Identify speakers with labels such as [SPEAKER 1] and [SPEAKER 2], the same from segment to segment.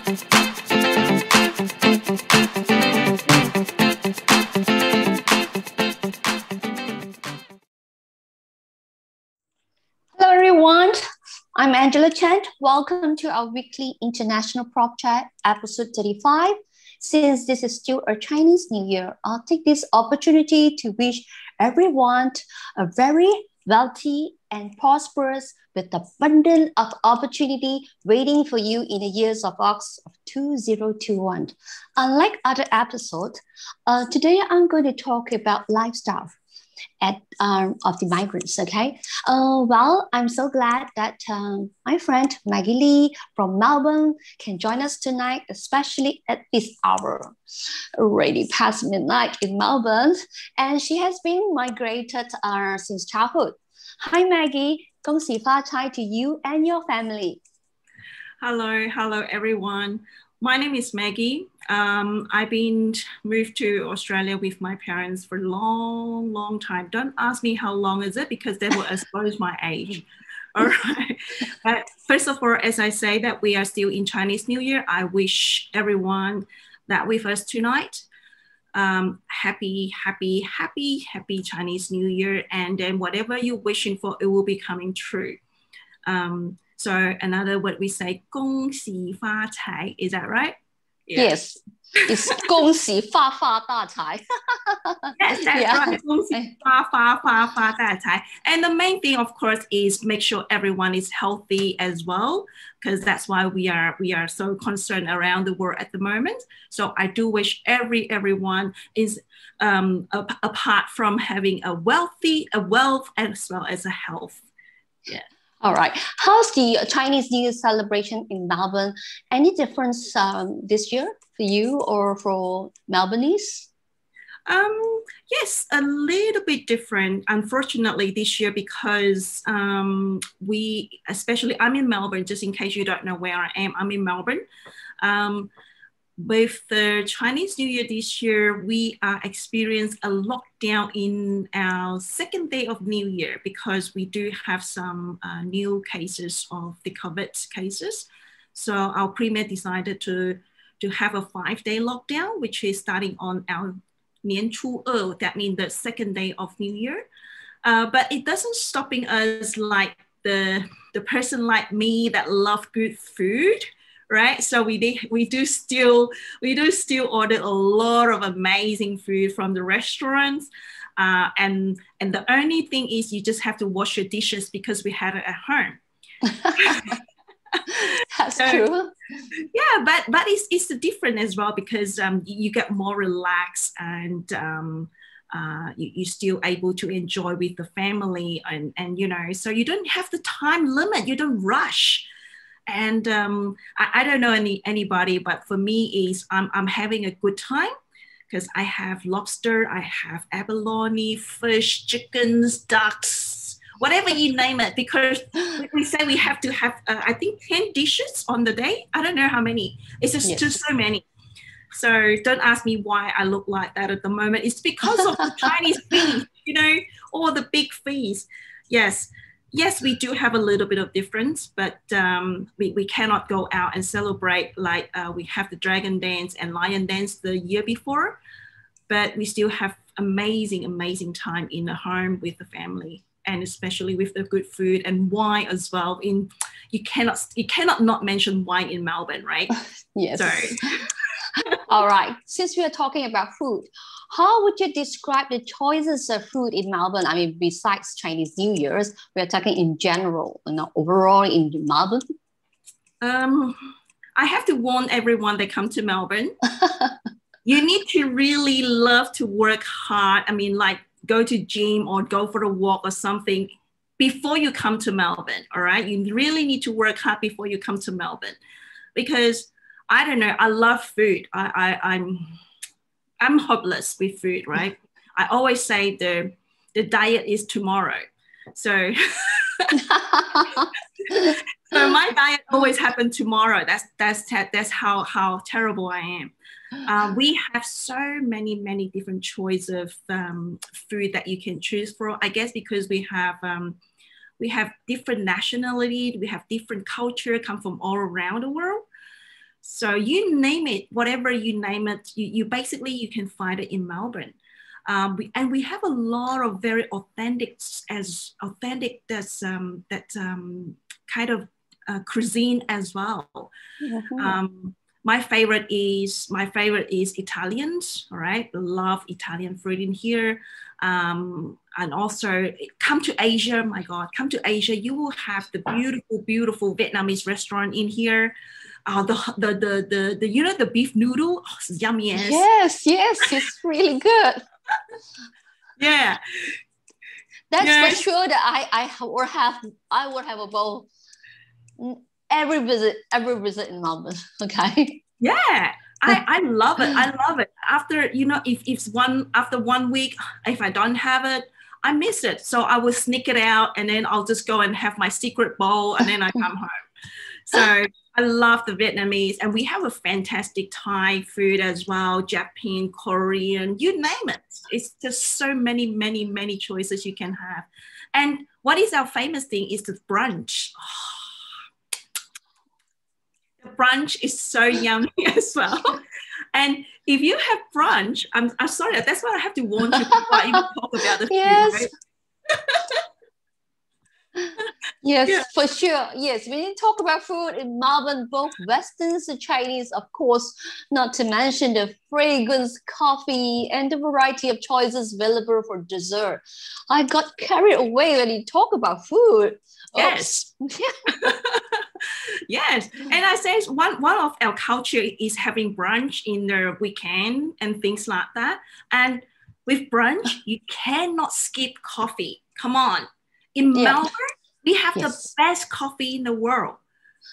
[SPEAKER 1] Hello everyone, I'm Angela Chen. Welcome to our weekly International Prop Chat, episode 35. Since this is still a Chinese New Year, I'll take this opportunity to wish everyone a very wealthy and prosperous with abundance of opportunity waiting for you in the years of Ox of 2021. Unlike other episodes, today I'm going to talk about lifestyle of the migrants, okay? Well, I'm so glad that my friend Maggie Lee from Melbourne can join us tonight, especially at this hour, already past midnight in Melbourne, and she has been migrated since childhood. Hi Maggie, 恭喜发财 to you and your family.
[SPEAKER 2] Hello everyone. My name is Maggie. I've been moved to Australia with my parents for a long time. Don't ask me how long is it because that will expose my age. All right. But first of all, as I say that we are still in Chinese New Year, I wish everyone that with us tonight, happy Chinese New Year. And then whatever you're wishing for, it will be coming true. So another word we say, 恭喜发财, is that right?
[SPEAKER 1] Yeah. Yes, it's 恭喜发发大财.
[SPEAKER 2] Yes, that's right. 恭喜发发发发大财. And the main thing, of course, is make sure everyone is healthy as well, because that's why we are so concerned around the world at the moment. So I do wish everyone is apart from having a wealth as well as a health. Yeah.
[SPEAKER 1] All right. How's the Chinese New Year celebration in Melbourne? Any difference this year for you or for Melbourneese?
[SPEAKER 2] Yes, a little bit different, unfortunately, this year because I'm in Melbourne, just in case you don't know where I am, I'm in Melbourne. With the Chinese New Year this year, we experienced a lockdown in our second day of New Year because we do have some new cases of the COVID cases. So our premier decided to have a 5-day lockdown, which is starting on our 年初二, that means the second day of New Year. But it doesn't stopping us like the person like me that love good food. Right, so we do still order a lot of amazing food from the restaurants, and the only thing is you just have to wash your dishes because we have it at home.
[SPEAKER 1] That's true.
[SPEAKER 2] Yeah, but it's different as well because you get more relaxed and you still able to enjoy with the family and you know, so you don't have the time limit, you don't rush. And I don't know anybody, but for me is I'm having a good time because I have lobster, I have abalone, fish, chickens, ducks, whatever you name it, because we say we have to have, I think 10 dishes on the day. I don't know how many. It's just so many. So don't ask me why I look like that at the moment. It's because of the Chinese feast, you know, all the big feasts. Yes, we do have a little bit of difference, but we cannot go out and celebrate like we have the dragon dance and lion dance the year before, but we still have amazing time in the home with the family and especially with the good food and wine as well. You cannot not mention wine in Melbourne, right?
[SPEAKER 1] Yes.
[SPEAKER 2] Sorry.
[SPEAKER 1] All right. Since we are talking about food, how would you describe the choices of food in Melbourne? I mean, besides Chinese New Year's, we are talking in general, you know, overall in Melbourne.
[SPEAKER 2] I have to warn everyone that come to Melbourne. You need to really love to work hard. I mean, like go to gym or go for a walk or something before you come to Melbourne. All right. You really need to work hard before you come to Melbourne because I don't know. I love food. I'm hopeless with food, right? I always say the diet is tomorrow. So, so my diet always happens tomorrow. That's how terrible I am. We have so many different choices of food that you can choose for. I guess because we have different nationality, we have different culture, come from all around the world. So you name it, whatever you name it, you basically you can find it in Melbourne. And we have a lot of very authentic kind of cuisine as well.
[SPEAKER 1] Mm-hmm.
[SPEAKER 2] My favorite is Italian. All right, love Italian food in here. And also come to Asia. My God, come to Asia. You will have the beautiful Vietnamese restaurant in here. The the beef noodle, oh, it's yummy as.
[SPEAKER 1] Yes, it's really good.
[SPEAKER 2] Yeah,
[SPEAKER 1] that's for sure that I would have a bowl every visit in Melbourne. Okay.
[SPEAKER 2] Yeah, I love it. I love it. After after 1 week, if I don't have it, I miss it. So I will sneak it out, and then I'll just go and have my secret bowl, and then I come home. So I love the Vietnamese, and we have a fantastic Thai food as well, Japan, Korean, you name it. It's just so many choices you can have. And what is our famous thing is the brunch. Oh, the brunch is so yummy as well. And if you have brunch, I'm sorry, that's why I have to warn you before I even talk about the food.
[SPEAKER 1] Yes.
[SPEAKER 2] Right?
[SPEAKER 1] Yes, yeah. For sure. Yes, when you talk about food in Melbourne, both Westerns and Chinese, of course, not to mention the fragrance, coffee, and the variety of choices available for dessert. I got carried away when you talk about food.
[SPEAKER 2] Yes. Yes. And I say one of our culture is having brunch in the weekend and things like that. And with brunch, you cannot skip coffee. Come on. In Melbourne, we have the best coffee in the world,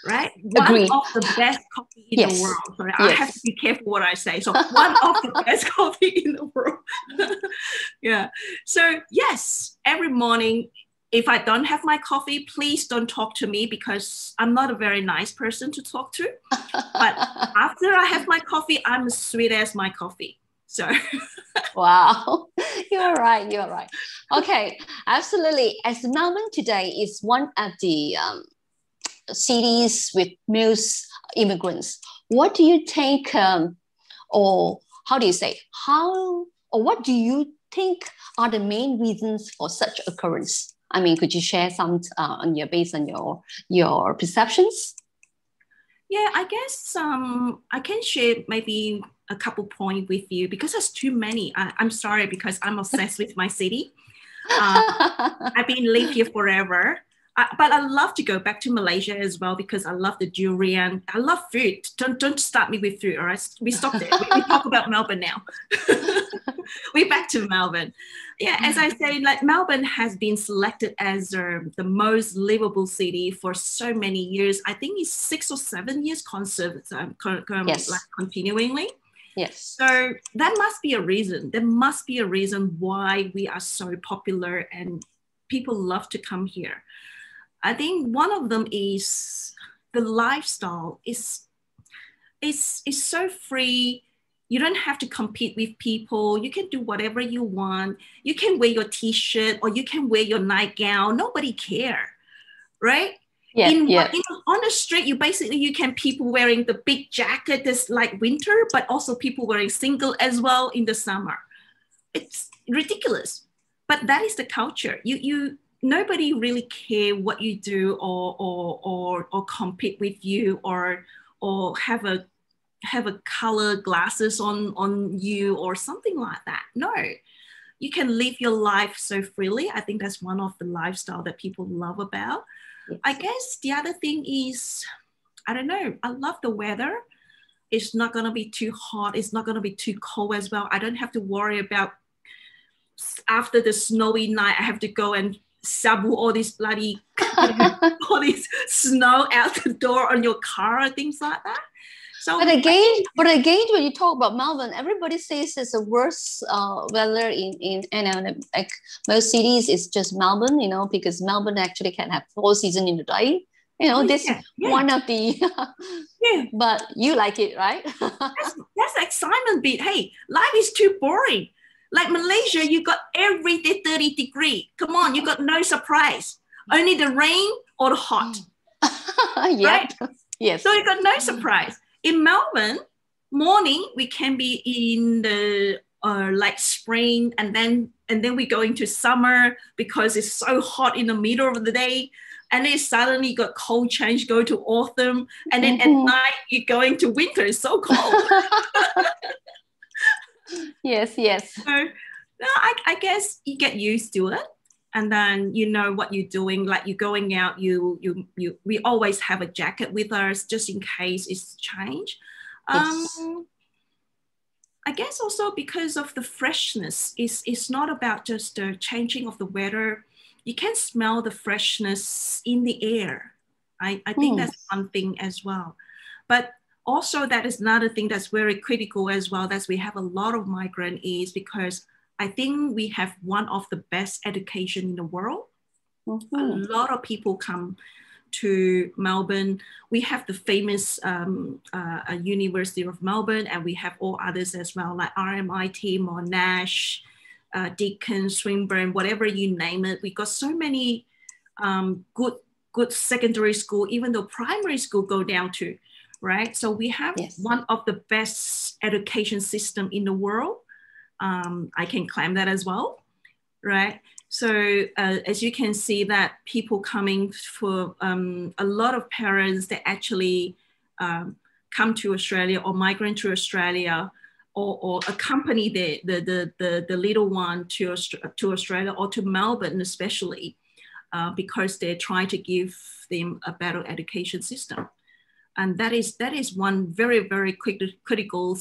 [SPEAKER 2] right?
[SPEAKER 1] Agreed.
[SPEAKER 2] One of the best coffee in the world. Sorry, I have to be careful what I say. So one of the best coffee in the world. Yeah. So yes, every morning, if I don't have my coffee, please don't talk to me because I'm not a very nice person to talk to. But after I have my coffee, I'm as sweet as my coffee. So
[SPEAKER 1] wow, you're right. Okay, absolutely. As Melbourne today is one of the cities with most immigrants, what do you think, or how do you say, what do you think are the main reasons for such occurrence? I mean, could you share some based on your perceptions?
[SPEAKER 2] Yeah, I guess I can share maybe a couple points with you because there's too many. I'm sorry because I'm obsessed with my city. I've been lived here forever. But I love to go back to Malaysia as well because I love the durian. I love food. Don't start me with food, all right? We stopped it. We talk about Melbourne now. We're back to Melbourne. Yeah, as I say, like Melbourne has been selected as the most livable city for so many years. I think it's 6 or 7 years continuingly.
[SPEAKER 1] Yes.
[SPEAKER 2] So that must be a reason. There must be a reason why we are so popular and people love to come here. I think one of them is the lifestyle is so free. You don't have to compete with people. You can do whatever you want. You can wear your t-shirt or you can wear your nightgown. Nobody care, right? On the street, you can people wearing the big jacket that's like winter, but also people wearing single as well in the summer. It's ridiculous, but that is the culture. Nobody really care what you do or compete with you or have a color glasses on you or something like that. No, you can live your life so freely. I think that's one of the lifestyle that people love about. Yes. I guess the other thing is, I don't know, I love the weather. It's not going to be too hot. It's not going to be too cold as well. I don't have to worry about after the snowy night, I have to go and sabu all this bloody, all this snow out the door on your car or things like that. So,
[SPEAKER 1] but again, when you talk about Melbourne, everybody says it's the worst weather in like most cities. It's just Melbourne, because Melbourne actually can have 4 seasons in the day. One of the. But you like it, right?
[SPEAKER 2] that's excitement bit. Hey, life is too boring. Like Malaysia, you got every day 30 degrees. Come on, you got no surprise. Only the rain or the hot.
[SPEAKER 1] Right?
[SPEAKER 2] Yes. So you got no surprise. In Melbourne, morning we can be in the like spring, and then we go into summer because it's so hot in the middle of the day, and then suddenly got cold change, go to autumn, and then at night you go into winter. It's so cold.
[SPEAKER 1] Yes, yes.
[SPEAKER 2] So no, I guess you get used to it, and then you know what you're doing. Like you're going out, we always have a jacket with us just in case it's change.
[SPEAKER 1] Yes.
[SPEAKER 2] I guess also because of the freshness, it's not about just the changing of the weather. You can smell the freshness in the air. I think that's one thing as well. But also that is another thing that's very critical as well, that we have a lot of migrant is because I think we have one of the best education in the world. A lot of people come to Melbourne. We have the famous University of Melbourne, and we have all others as well, like RMIT, Monash, Deakin, Swinburne, whatever you name it. We got so many good secondary school, even though primary school go down to, right? So we have one of the best education system in the world. I can claim that as well, right? So as you can see that people coming for a lot of parents that actually come to Australia or migrate to Australia or accompany the little one to Australia or to Melbourne especially because they're trying to give them a better education system. And that is one very, very critical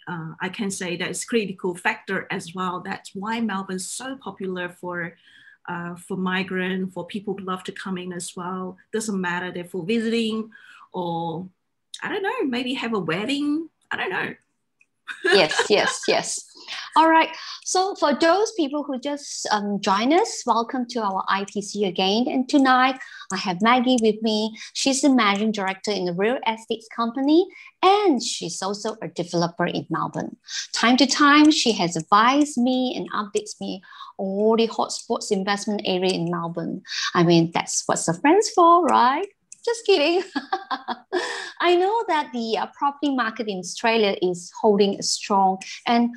[SPEAKER 2] I can say that it's critical factor as well. That's why Melbourne is so popular for migrant, for people who love to come in as well. Doesn't matter they're for visiting or I don't know, maybe have a wedding. I don't know.
[SPEAKER 1] Yes. All right. So for those people who just join us, welcome to our ITC again. And tonight I have Maggie with me. She's the managing director in a real estate company, and she's also a developer in Melbourne. Time to time, she has advised me and updates me all the hotspots investment area in Melbourne. I mean, that's what the friends for, right? Just kidding. I know that the property market in Australia is holding strong and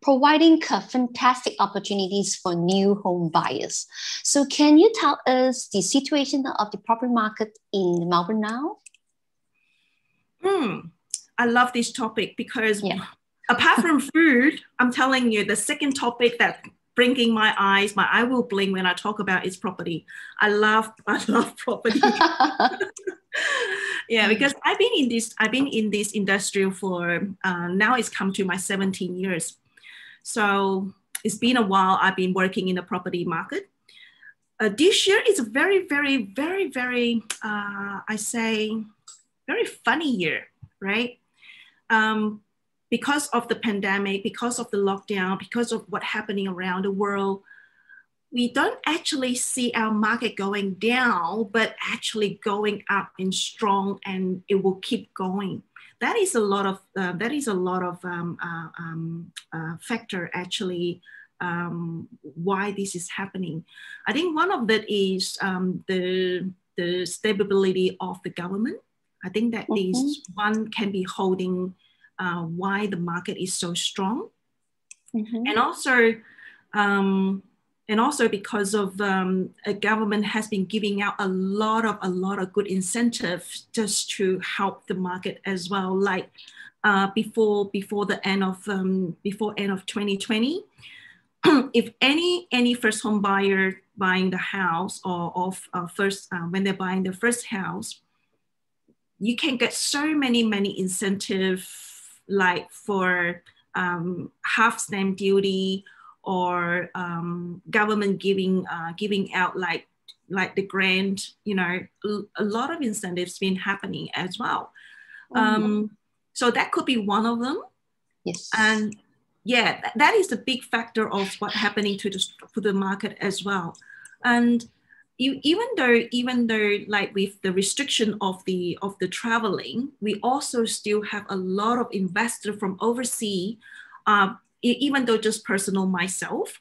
[SPEAKER 1] providing fantastic opportunities for new home buyers. So can you tell us the situation of the property market in Melbourne now?
[SPEAKER 2] I love this topic because apart from food, I'm telling you, the second topic that blinking my eye will blink when I talk about is property. I love property. Because I've been in this industry for now it's come to my 17 years. So it's been a while I've been working in the property market. This year is a very, very, very, very, I say, very funny year, right? Because of the pandemic, because of the lockdown, because of what's happening around the world, we don't actually see our market going down, but actually going up and strong, and it will keep going. That is a lot of factor actually why this is happening. I think one of that is the stability of the government. I think that is one can be holding why the market is so strong, and also because of a government has been giving out a lot of good incentives just to help the market as well. Like before the end of 2020, if any first home buyer buying the house or first when they're buying their first house, you can get so many incentives like for half stamp duty, or government giving out like the grant, a lot of incentives been happening as well. So that could be one of them.
[SPEAKER 1] Yes.
[SPEAKER 2] And that is the big factor of what's happening to the market as well. And even though like with the restriction of the traveling, we also still have a lot of investors from overseas. Even though just personal myself,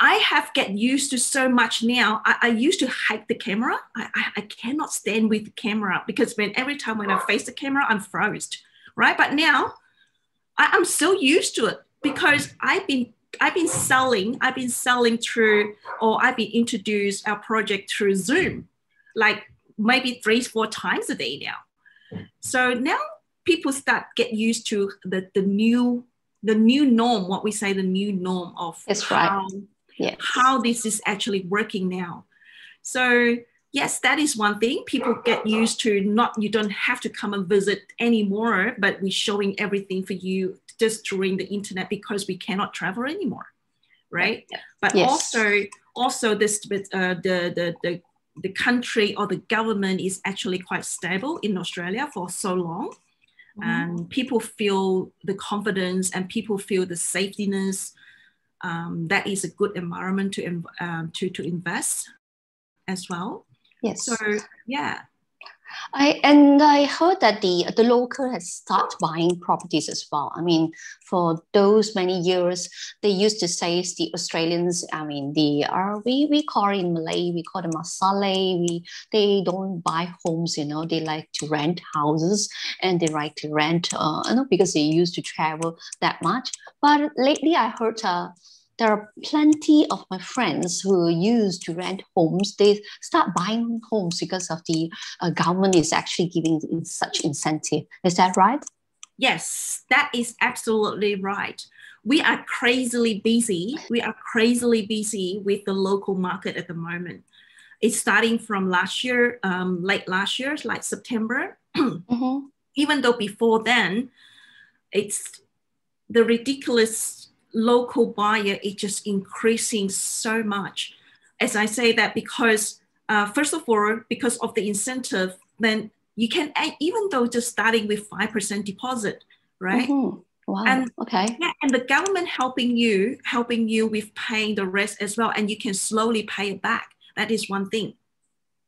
[SPEAKER 2] I have get used to so much now. I used to hate the camera. I cannot stand with the camera because every time when I face the camera, I'm frozen, right? But now I'm so used to it because I've been selling through, or I've been introduced our project through Zoom, like maybe 3-4 times a day now. So now people start get used to the new norm, what we say, the new norm of how this is actually working now. So yes, that is one thing. People get used to you don't have to come and visit anymore, but we're showing everything for you just during the internet because we cannot travel anymore, right? But also this the country or the government is actually quite stable in Australia for so long. And people feel the confidence and people feel the safetyness. That is a good environment to invest as well.
[SPEAKER 1] Yes.
[SPEAKER 2] So yeah.
[SPEAKER 1] I heard that the local has started buying properties as well. I mean, for those many years, they used to say the Australians, I mean, we call it in Malay, we call them masale. They don't buy homes, you know, they like to rent houses and they like to rent, because they used to travel that much. But lately I heard there are plenty of my friends who used to rent homes. They start buying homes because of the government is actually giving such incentive. Is that right?
[SPEAKER 2] Yes, that is absolutely right. We are crazily busy. We are crazily busy with the local market at the moment. It's starting from last year, late last year, like September. Even though before then, it's the ridiculous local buyer is just increasing so much. As I say that because, first of all, because of the incentive, then you can, even though just starting with 5% deposit, right?
[SPEAKER 1] Wow.
[SPEAKER 2] And,
[SPEAKER 1] okay.
[SPEAKER 2] Yeah, and the government helping you with paying the rest as well, and you can slowly pay it back. That is one thing.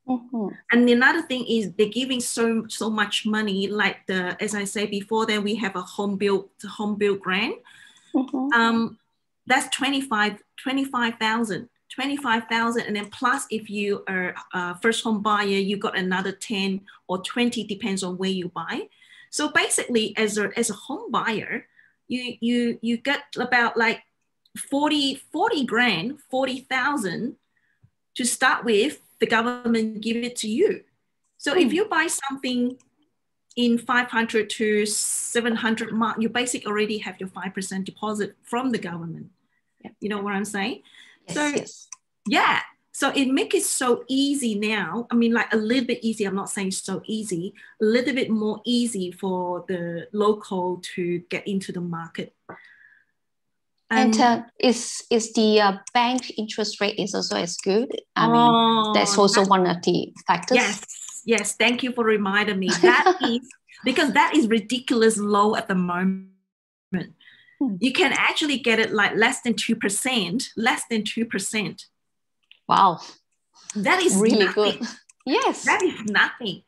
[SPEAKER 2] And another thing is they're giving so much money, like as I say before, then we have a home build grant. That's 25,000, and then plus if you are a first home buyer, you got another 10 or 20, depends on where you buy. So basically, as a home buyer, you get about like 40,000 to start with. The government give it to you. So if you buy something in 500 to 700 mark, you basically already have your 5% deposit from the government. You know what I'm saying?
[SPEAKER 1] Yes.
[SPEAKER 2] Yeah. So it makes it so easy now. I mean, like a little bit easy. I'm not saying so easy, a little bit more easy for the local to get into the market.
[SPEAKER 1] And is the bank interest rate is also as good? I mean, that's also one of the factors.
[SPEAKER 2] Yes. Thank you for reminding me. That is because that is ridiculous low at the moment. You can actually get it like less than 2%.
[SPEAKER 1] Wow.
[SPEAKER 2] That is
[SPEAKER 1] really
[SPEAKER 2] nothing.
[SPEAKER 1] Good. Yes.
[SPEAKER 2] That is nothing.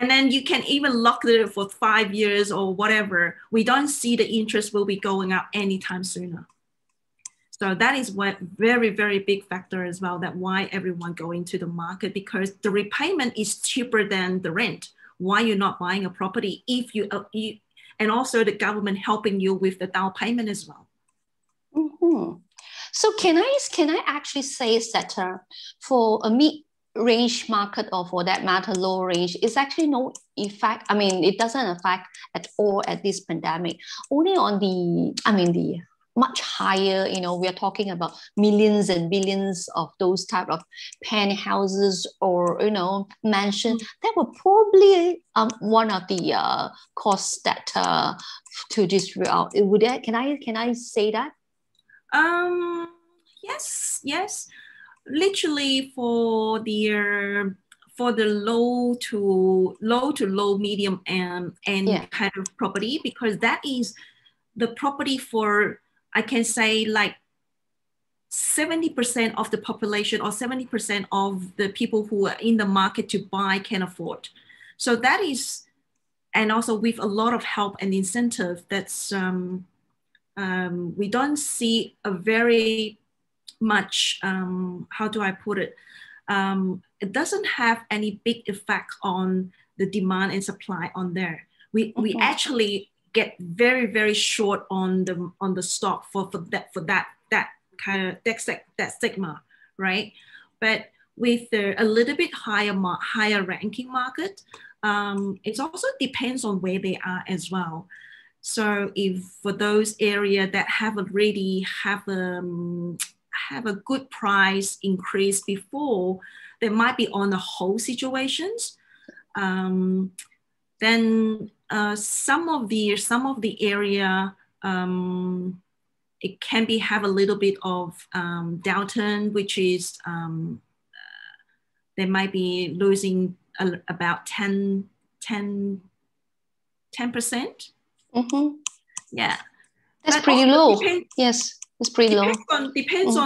[SPEAKER 2] And then you can even lock it for 5 years or whatever. We don't see the interest will be going up anytime sooner. So that is what very, very big factor as well, that why everyone go into the market, because the repayment is cheaper than the rent. Why you're not buying a property if you and also the government helping you with the down payment as well.
[SPEAKER 1] So can I actually say that for a mid-range market, or for that matter low range, it's actually no effect. I mean, it doesn't affect at all at this pandemic. Only on the much higher, you know, we are talking about millions and billions of those type of penthouses or, you know, mansion. That were probably one of the costs that to distribute out. Would that, can I say that?
[SPEAKER 2] Yes. Literally for the low to low medium and kind of property, because that is the property for, I can say, like 70% of the population or 70% of the people who are in the market to buy can afford. So that is, and also with a lot of help and incentive, that's we don't see a very much, how do I put it? It doesn't have any big effect on the demand and supply on there. We actually get very, very short on the stock for that kind of that stigma, right? But with a little bit higher ranking market, it also depends on where they are as well. So if for those areas that haven't really have a good price increase before, they might be on the whole situations. Then some of the area, it can be have a little bit of downturn, which is they might be losing about 10%. Yeah,
[SPEAKER 1] that's
[SPEAKER 2] but
[SPEAKER 1] pretty low. Yes, it's pretty low.
[SPEAKER 2] Depends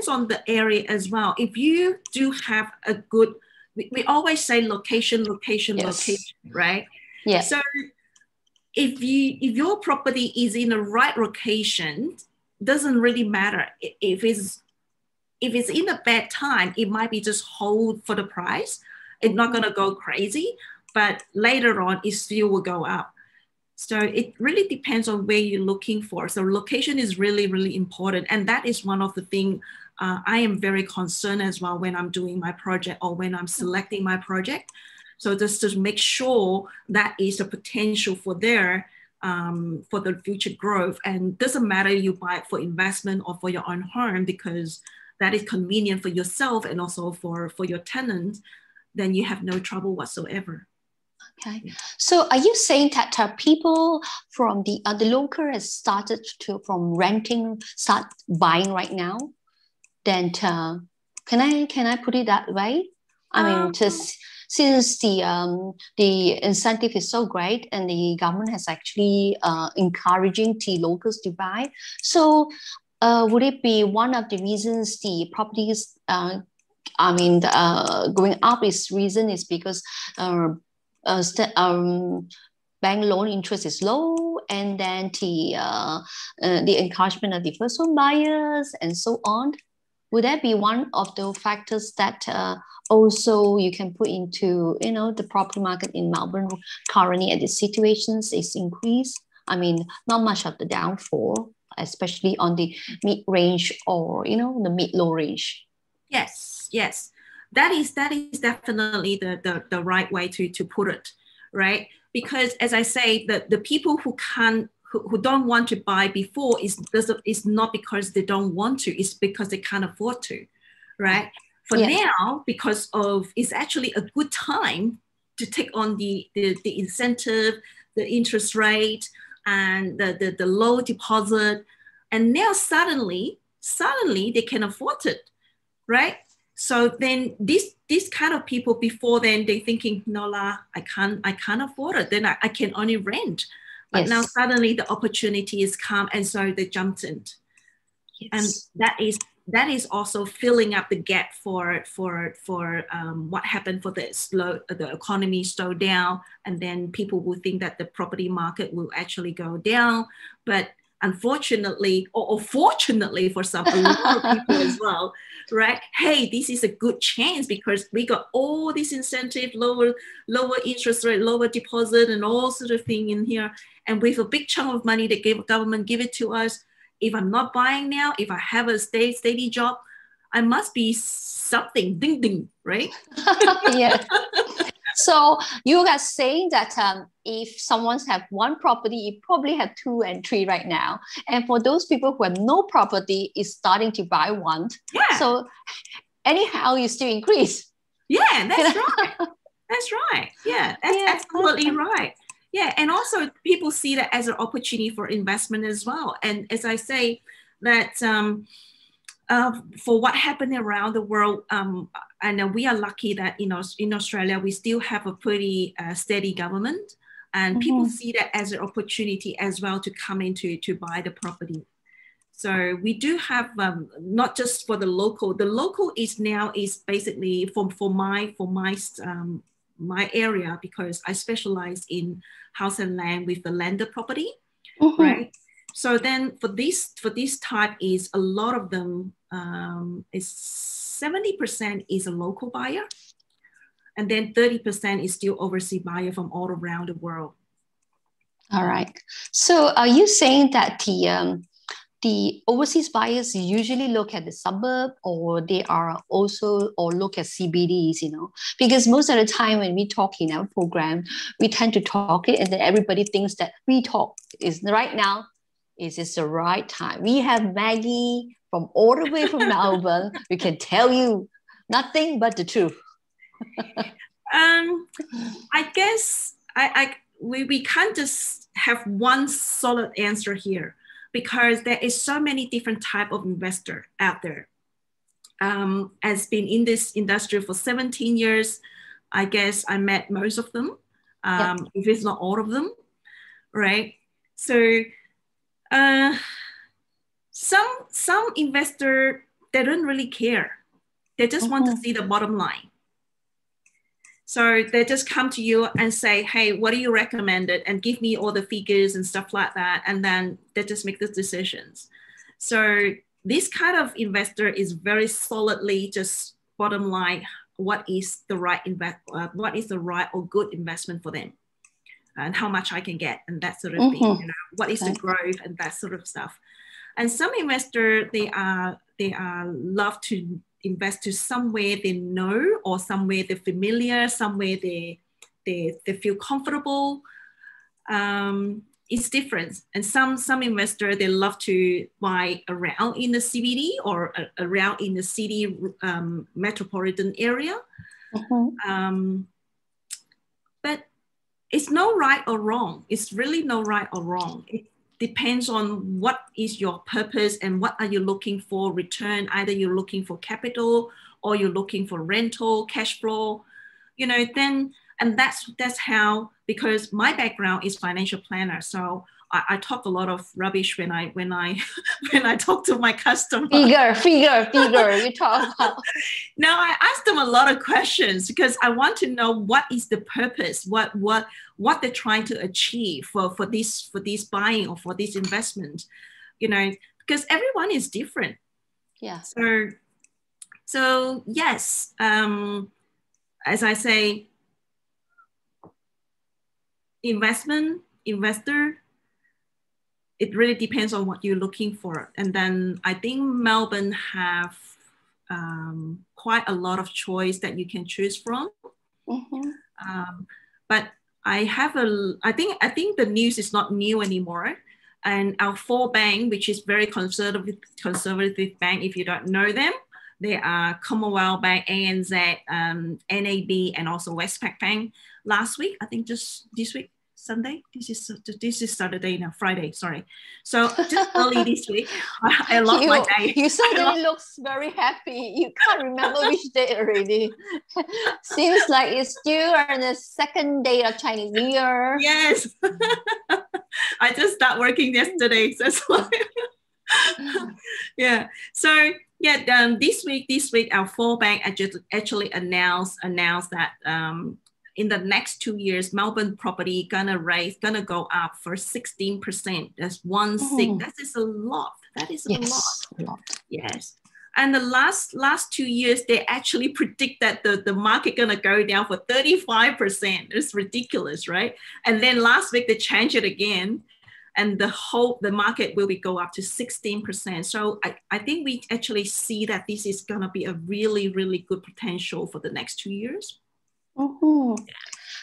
[SPEAKER 2] on the area as well. If you do have a good, we always say location, right?
[SPEAKER 1] Yeah.
[SPEAKER 2] So if your property is in the right location, doesn't really matter if it's in a bad time. It might be just hold for the price. It's not gonna go crazy, but later on it still will go up. So it really depends on where you're looking for. So location is really, really important. And that is one of the things I am very concerned as well when I'm doing my project or when I'm selecting my project. So just to make sure that is a potential for there for the future growth. And it doesn't matter you buy it for investment or for your own home, because that is convenient for yourself and also for your tenants, then you have no trouble whatsoever.
[SPEAKER 1] Okay, so are you saying that people from the local has started to from renting start buying right now? Then can I put it that way? I mean, just since the incentive is so great and the government has actually encouraging the locals to buy, so would it be one of the reasons the properties going up is reason is because bank loan interest is low, and then the encouragement of the first home buyers and so on? Would that be one of the factors that also you can put into the property market in Melbourne currently at the situations is increased? I mean, not much of the downfall, especially on the mid range or the mid low range.
[SPEAKER 2] Yes. That is definitely the right way to put it, right? Because as I say, the people who don't want to buy before is not because they don't want to, it's because they can't afford to, right? For now, because it's actually a good time to take on the incentive, the interest rate, and the low deposit, and now suddenly they can afford it, right? So then these kind of people before then they're thinking, no la, I can't afford it. Then I can only rent. But now suddenly the opportunity is come, and so they jumped in. Yes. And that is also filling up the gap for what happened for the economy slow down, and then people will think that the property market will actually go down, but unfortunately or fortunately for a lot of people as well, right? Hey, this is a good chance because we got all this incentive, lower interest rate, lower deposit, and all sort of thing in here. And with a big chunk of money the government give it to us, if I'm not buying now, if I have a steady job, I must be something, ding ding, right?
[SPEAKER 1] Yeah. So you are saying that if someone's have one property, you probably have 2 and 3 right now. And for those people who have no property, is starting to buy one.
[SPEAKER 2] Yeah.
[SPEAKER 1] So anyhow, you still increase.
[SPEAKER 2] Yeah, that's right. That's right. Yeah, that's absolutely right. Yeah, and also people see that as an opportunity for investment as well. And as I say, that for what happened around the world, I know we are lucky that in Australia we still have a pretty steady government, and people see that as an opportunity as well to come into to buy the property. So we do have not just for the local. The local is basically for my area, because I specialize in house and land with the landed property, right? So then for this type is a lot of them is 70% is a local buyer, and then 30% is still overseas buyer from all around the world.
[SPEAKER 1] All right. So are you saying that the overseas buyers usually look at the suburb, or they are also, or look at CBDs, because most of the time when we talk in our program, we tend to talk it and then everybody thinks that we talk is right now, is this the right time? We have Maggie from all the way from Melbourne. We can tell you nothing but the truth.
[SPEAKER 2] I guess we can't just have one solid answer here, because there is so many different type of investor out there. As been in this industry for 17 years, I guess I met most of them, if it's not all of them, right? So some investor, they don't really care. They just want to see the bottom line. So they just come to you and say, hey, what do you recommend it? And give me all the figures and stuff like that. And then they just make the decisions. So this kind of investor is very solidly just bottom line, what is the right or good investment for them, and how much I can get, and that sort of thing. What is the growth and that sort of stuff. And some investors, they are love to invest to somewhere they know, or somewhere they're familiar, somewhere they feel comfortable. It's different. And some investors, they love to buy around in the CBD or around in the city metropolitan area. But it's no right or wrong. It's really no right or wrong. It depends on what is your purpose and what are you looking for return. Either you're looking for capital or you're looking for rental, cash flow, then, and that's how, because my background is financial planner. So I talk a lot of rubbish when I talk to my customer.
[SPEAKER 1] Figure, you talk about.
[SPEAKER 2] Now I ask them a lot of questions because I want to know what is the purpose, what they're trying to achieve for this buying or for this investment, because everyone is different.
[SPEAKER 1] Yeah.
[SPEAKER 2] So yes, as I say, investor, it really depends on what you're looking for. And then I think Melbourne have quite a lot of choice that you can choose from. But I think the news is not new anymore. And our four bank, which is very conservative bank, if you don't know them, they are Commonwealth Bank, ANZ, NAB, and also Westpac Bank. Last week, I think just this week, Sunday. This is Saturday now, Friday. Sorry. So just early this week, I lost my day.
[SPEAKER 1] You suddenly looks very happy. You can't remember which day already. Seems like it's still on the second day of Chinese New Year.
[SPEAKER 2] Yes. I just started working yesterday. So that's why. Yeah. So yeah, this week our four bank actually announced that in the next 2 years, Melbourne property gonna go up for 16%. That's 16. That is a lot. That is a lot. Yes. And the last 2 years, they actually predict that the market gonna go down for 35%. It's ridiculous, right? And then last week they changed it again, and the market will go up to 16%. So I think we actually see that this is gonna be a really, really good potential for the next 2 years.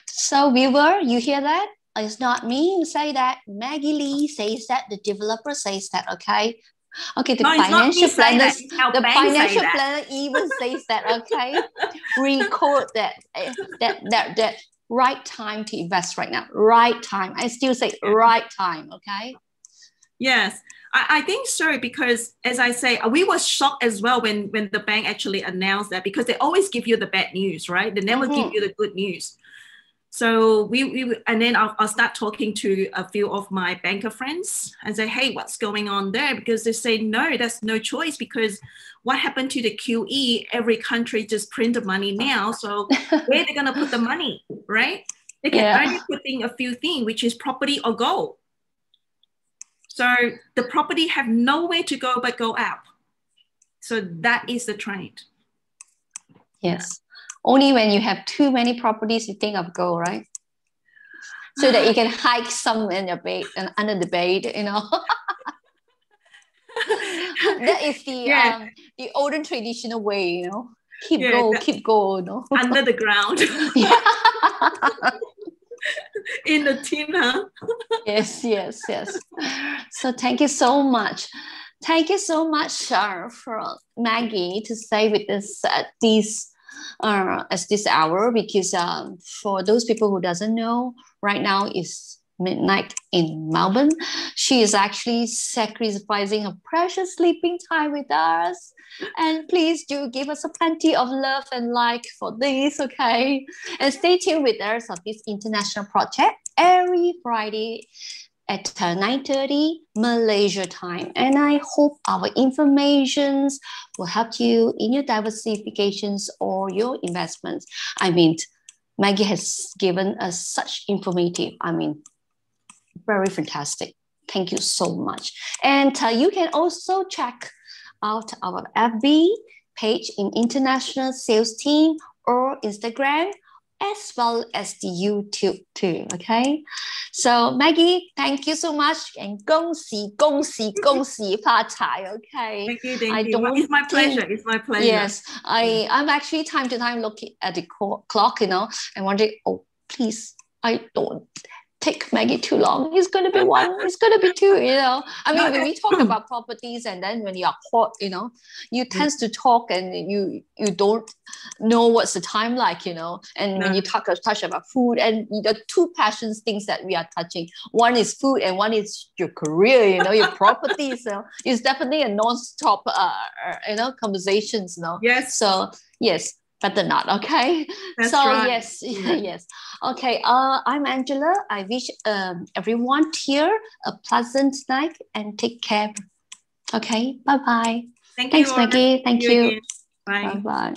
[SPEAKER 1] So viewer, you hear that? It's not me who say that. Maggie Lee says that. The developer says that. Okay. The financial planner even says that. Okay. Record that right time to invest right now. Right time. I still say right time. Okay.
[SPEAKER 2] Yes. I think so, because as I say, we were shocked as well when the bank actually announced that, because they always give you the bad news, right? They never give you the good news. So we and then I'll start talking to a few of my banker friends and say, hey, what's going on there? Because they say, no, that's no choice, because what happened to the QE? Every country just print the money now. So where are they going to put the money, right? They can only put in a few things, which is property or gold. So the property have nowhere to go but go up. So that is the trend.
[SPEAKER 1] Yes. Only when you have too many properties, you think of go, right? So that you can hike some in your bed and under the bed, you know. That is the olden traditional way, you know. Keep go, you know.
[SPEAKER 2] Under the ground.
[SPEAKER 1] Yeah.
[SPEAKER 2] In the tin, huh?
[SPEAKER 1] Yes. So thank you so much. Thank you so much, for Maggie to stay with us at this hour, because for those people who doesn't know, right now is midnight in Melbourne. She is actually sacrificing her precious sleeping time with us. And please do give us a plenty of love and like for this, okay? And stay tuned with us on this international project every Friday at 9:30 Malaysia time. And I hope our informations will help you in your diversifications or your investments. I mean, Maggie has given us such informative, very fantastic. Thank you so much. And you can also check out our FB page in International Sales Team or Instagram, as well as the YouTube too, okay? So Maggie, thank you so much, and 恭喜恭喜恭喜发财, okay?
[SPEAKER 2] Thank you. It's my pleasure.
[SPEAKER 1] Yes, I'm actually time to time looking at the clock, you know, and wondering, oh, please, I don't take Maggie too long. It's going to be one, it's going to be two, you know. I mean, when we talk about properties, and then when you are caught, you know, you tend to talk and you don't know what's the time like, you know. And when you touch about food, and the two passions things that we are touching, one is food and one is your career, you know, your properties. So it's definitely a non-stop, you know, conversations, you know.
[SPEAKER 2] Yes.
[SPEAKER 1] So yes. Better not, okay?
[SPEAKER 2] That's
[SPEAKER 1] so
[SPEAKER 2] right.
[SPEAKER 1] yes. Okay, I'm Angela. I wish everyone here a pleasant night and take care. Okay, bye-bye.
[SPEAKER 2] Thanks,
[SPEAKER 1] Maggie. Thank you.
[SPEAKER 2] Bye.
[SPEAKER 1] Bye-bye.